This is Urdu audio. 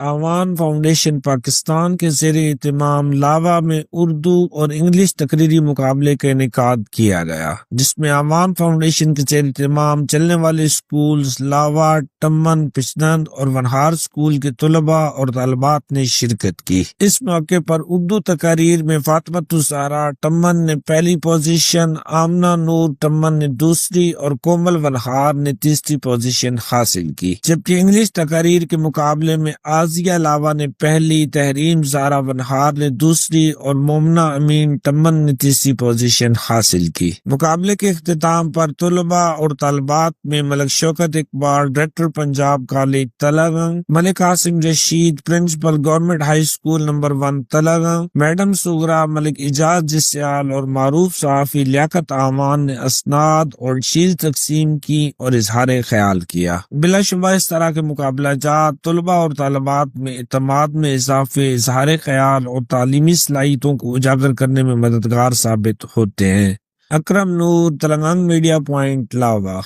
اعوان فاؤنڈیشن پاکستان کے زیر اہتمام لاوا میں اردو اور انگلش تقریری مقابلے کا انعقاد کیا گیا، جس میں اعوان فاؤنڈیشن کے زیر اہتمام چلنے والے اسکولز لاوا، ٹمن، پچنند اور ونہار اسکول کے طلباء اور طالبات نے شرکت کی۔ اس موقع پر اردو تقاریر میں فاطمۃ الزہرا ٹمن نے پہلی پوزیشن، آمنہ نور ٹمن نے دوسری اور کومل ونہار نے تیسری پوزیشن حاصل کی، جبکہ انگلش تقاریر کے مقابلے میں آزیہ لاوا نے پہلی، تحریم زہرا ونہار نے دوسری اور مومنہ امین ٹمن نے تیسری پوزیشن حاصل کی۔ مقابلے کے اختتام پر طلباء اور طالبات میں Malik Shaukat Iqbal, director Punjab college Talagang, Malik Qasim Rashid, principal government high school number 1 Talagang, madam Sughra, Malik Ejaz Jasial اور معروف صحافی لیاقت اعوان نے اسناد اور شیل تقسیم کی اور اظہار خیال کیا۔ بلا شبہ اس طرح کے مقابلہ جات طلباء اور طالبات میں اعتماد میں اضافے، اظہار خیال اور تعلیمی صلاحیتوں کو اجاگر کرنے میں مددگار ثابت ہوتے ہیں۔ اکرم نور، تلنگانگ میڈیا پوائنٹ، لاوا۔